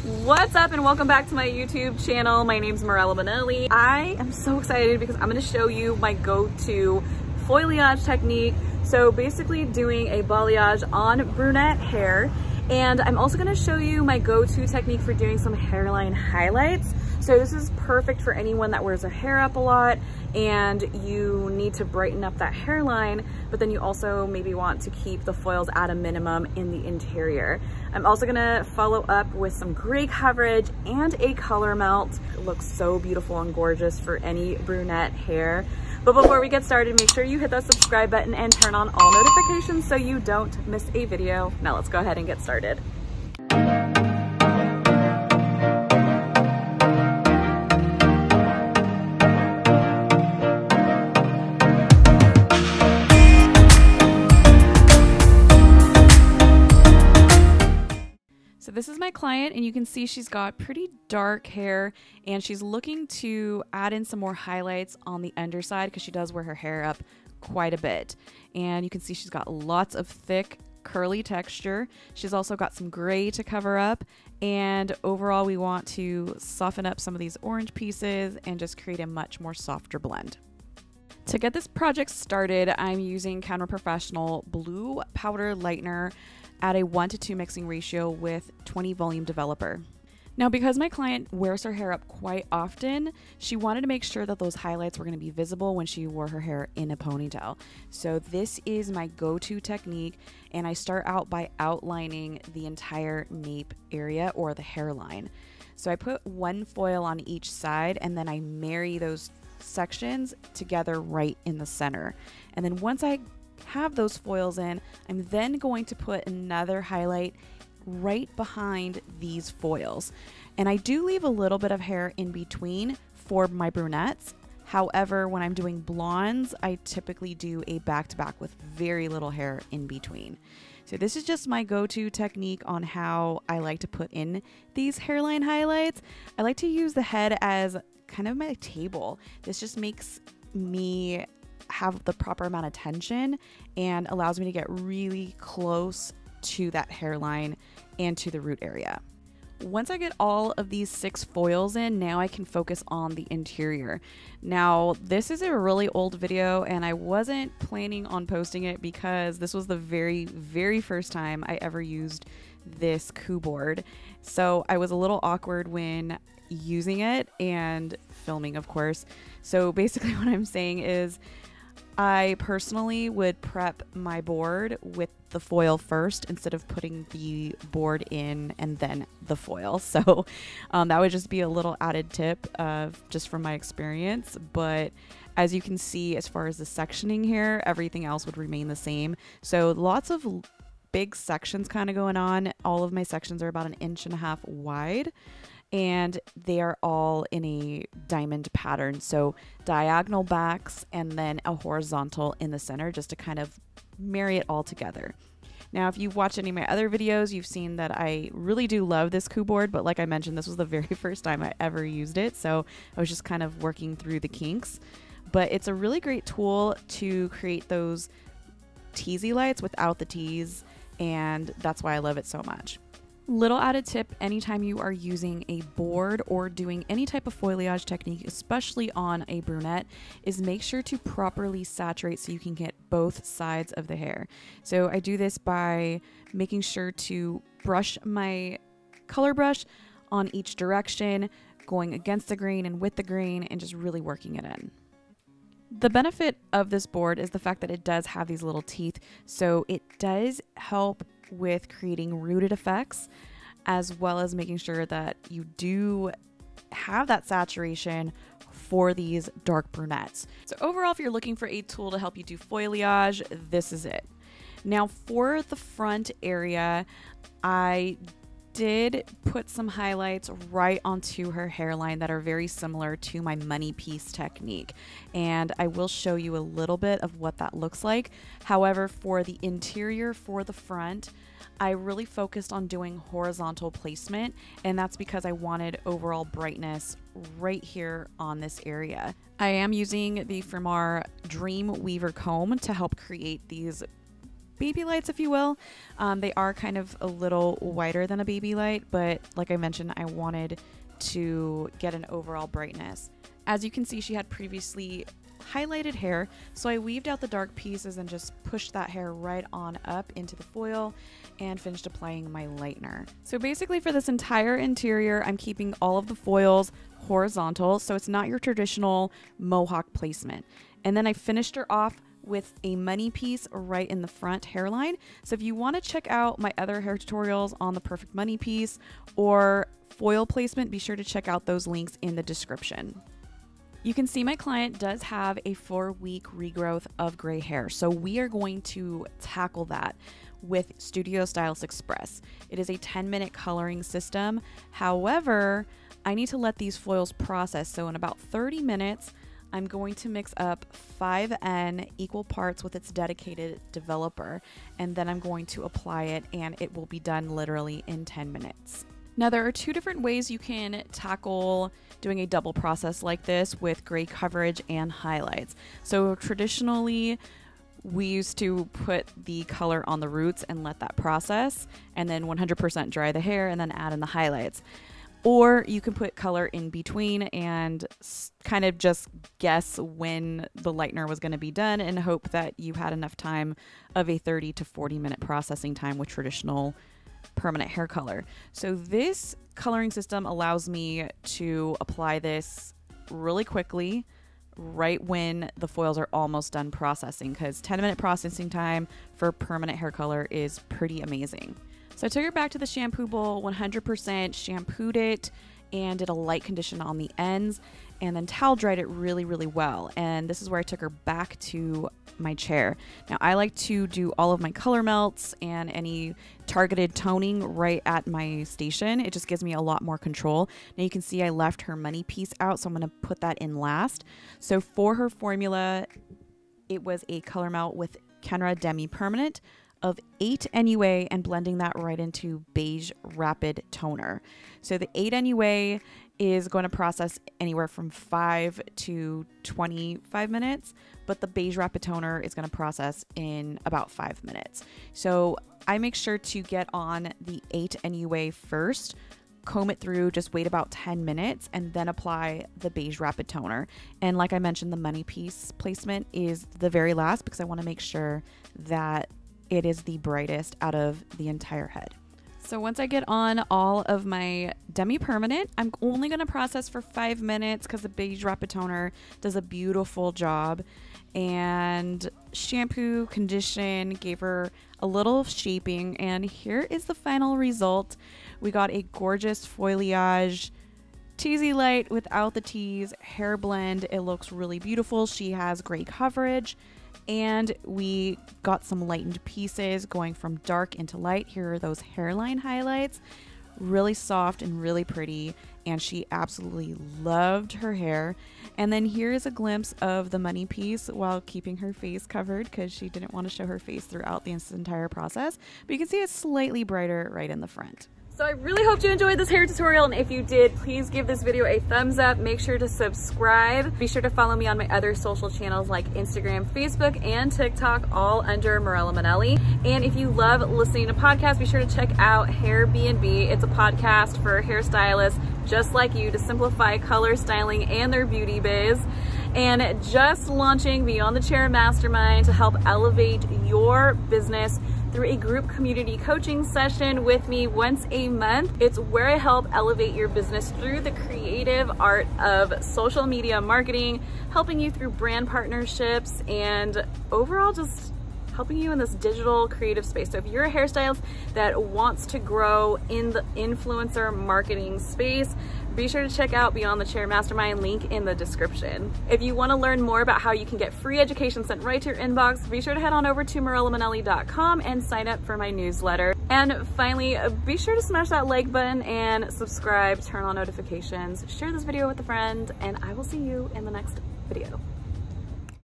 What's up and welcome back to my YouTube channel. My name's Morella Bonelli. I am so excited because I'm going to show you my go-to foliage technique. So basically doing a balayage on brunette hair. And I'm also going to show you my go-to technique for doing some hairline highlights. So this is perfect for anyone that wears their hair up a lot and you need to brighten up that hairline, but then you also maybe want to keep the foils at a minimum in the interior. I'm also gonna follow up with some gray coverage and a color melt. It looks so beautiful and gorgeous for any brunette hair. But before we get started, make sure you hit that subscribe button and turn on all notifications so you don't miss a video. Now let's go ahead and get started. So this is my client, and you can see she's got pretty dark hair and she's looking to add in some more highlights on the underside because she does wear her hair up quite a bit. And you can see she's got lots of thick curly texture. She's also got some gray to cover up, and overall we want to soften up some of these orange pieces and just create a much more softer blend. To get this project started, I'm using Counter Professional Blue Powder Lightener at a 1:2 mixing ratio with 20 volume developer. Now, because my client wears her hair up quite often, she wanted to make sure that those highlights were going to be visible when she wore her hair in a ponytail. So this is my go-to technique, and I start out by outlining the entire nape area or the hairline. So I put one foil on each side, and then I marry those sections together right in the center. And then once I have those foils in, I'm then going to put another highlight right behind these foils. And I do leave a little bit of hair in between for my brunettes. However, when I'm doing blondes, I typically do a back-to-back with very little hair in between. So this is just my go-to technique on how I like to put in these hairline highlights. I like to use the head as kind of my table. This just makes me have the proper amount of tension and allows me to get really close to that hairline and to the root area. Once I get all of these 6 foils in, now I can focus on the interior. Now, this is a really old video and I wasn't planning on posting it because this was the very first time I ever used this Cooboard. So I was a little awkward when using it and filming, of course. So basically what I'm saying is I personally would prep my board with the foil first instead of putting the board in and then the foil. So that would just be a little added tip of just from my experience. But as you can see, as far as the sectioning here, everything else would remain the same. So lots of big sections kind of going on. All of my sections are about 1.5 inches wide. And they are all in a diamond pattern. So diagonal backs and then a horizontal in the center just to kind of marry it all together. Now, if you've watched any of my other videos, you've seen that I really do love this Cooboard, but like I mentioned, this was the very first time I ever used it. So I was just kind of working through the kinks, but it's a really great tool to create those teasy lights without the tease. And that's why I love it so much. Little added tip, anytime you are using a board or doing any type of foliage technique, especially on a brunette, is make sure to properly saturate so you can get both sides of the hair. So I do this by making sure to brush my color brush on each direction, going against the grain and with the grain, and just really working it in. The benefit of this board is the fact that it does have these little teeth, so it does help with creating rooted effects, as well as making sure that you do have that saturation for these dark brunettes. So overall, if you're looking for a tool to help you do foliage, this is it. Now for the front area, I did put some highlights right onto her hairline that are very similar to my money piece technique, and I will show you a little bit of what that looks like. However, for the interior, for the front, I really focused on doing horizontal placement, and that's because I wanted overall brightness right here on this area. I am using the From Our Dream Weaver comb to help create these baby lights, if you will. They are kind of a little wider than a baby light, but like I mentioned, I wanted to get an overall brightness. As you can see, she had previously highlighted hair, so I weaved out the dark pieces and just pushed that hair right on up into the foil and finished applying my lightener. So basically for this entire interior, I'm keeping all of the foils horizontal, so it's not your traditional mohawk placement. And then I finished her off with a money piece right in the front hairline. So if you want to check out my other hair tutorials on the perfect money piece or foil placement, be sure to check out those links in the description. You can see my client does have a 4-week regrowth of gray hair, so we are going to tackle that with Studio Stylist Express. It is a 10-minute coloring system. However, I need to let these foils process, so in about 30 minutes, I'm going to mix up 5N equal parts with its dedicated developer, and then I'm going to apply it, and it will be done literally in 10 minutes. Now, there are 2 different ways you can tackle doing a double process like this with gray coverage and highlights. So traditionally, we used to put the color on the roots and let that process, and then 100% dry the hair and then add in the highlights. Or you can put color in between and kind of just guess when the lightener was going to be done and hope that you had enough time of a 30 to 40 minute processing time with traditional permanent hair color. So this coloring system allows me to apply this really quickly right when the foils are almost done processing, because 10-minute processing time for permanent hair color is pretty amazing. So I took her back to the shampoo bowl, 100% shampooed it and did a light condition on the ends, and then towel dried it really, really well. And this is where I took her back to my chair. Now, I like to do all of my color melts and any targeted toning right at my station. It just gives me a lot more control. Now you can see I left her money piece out, so I'm going to put that in last. So for her formula, it was a color melt with Kenra Demi Permanent of 8 NUA and blending that right into Beige Rapid Toner. So the 8 NUA is going to process anywhere from 5 to 25 minutes, but the Beige Rapid Toner is going to process in about 5 minutes. So I make sure to get on the 8 NUA first, comb it through, just wait about 10 minutes, and then apply the Beige Rapid Toner. And like I mentioned, the money piece placement is the very last because I want to make sure that it is the brightest out of the entire head. So once I get on all of my Demi Permanent, I'm only going to process for 5 minutes because the Beige Rapid Toner does a beautiful job. And shampoo, condition, gave her a little shaping, and here is the final result. We got a gorgeous foliage teasy light without the tease hair blend. It looks really beautiful. She has great coverage. And we got some lightened pieces going from dark into light. Here are those hairline highlights. Really soft and really pretty. And she absolutely loved her hair. And then here is a glimpse of the money piece while keeping her face covered because she didn't want to show her face throughout the entire process. But you can see it's slightly brighter right in the front. So I really hope you enjoyed this hair tutorial, and if you did, please give this video a thumbs up. Make sure to subscribe. Be sure to follow me on my other social channels like Instagram, Facebook, and TikTok, all under Mirella Manelli. And if you love listening to podcasts, be sure to check out Hair B&B. It's a podcast for hairstylists just like you to simplify color styling and their beauty biz. And just launching Beyond the Chair Mastermind to help elevate your business through a group community coaching session with me once a month. It's where I help elevate your business through the creative art of social media marketing, helping you through brand partnerships, and overall just helping you in this digital creative space. So if you're a hairstylist that wants to grow in the influencer marketing space, be sure to check out Beyond the Chair Mastermind, link in the description. If you want to learn more about how you can get free education sent right to your inbox, be sure to head on over to morellamanelli.com and sign up for my newsletter. And finally, be sure to smash that like button and subscribe, turn on notifications, share this video with a friend, and I will see you in the next video.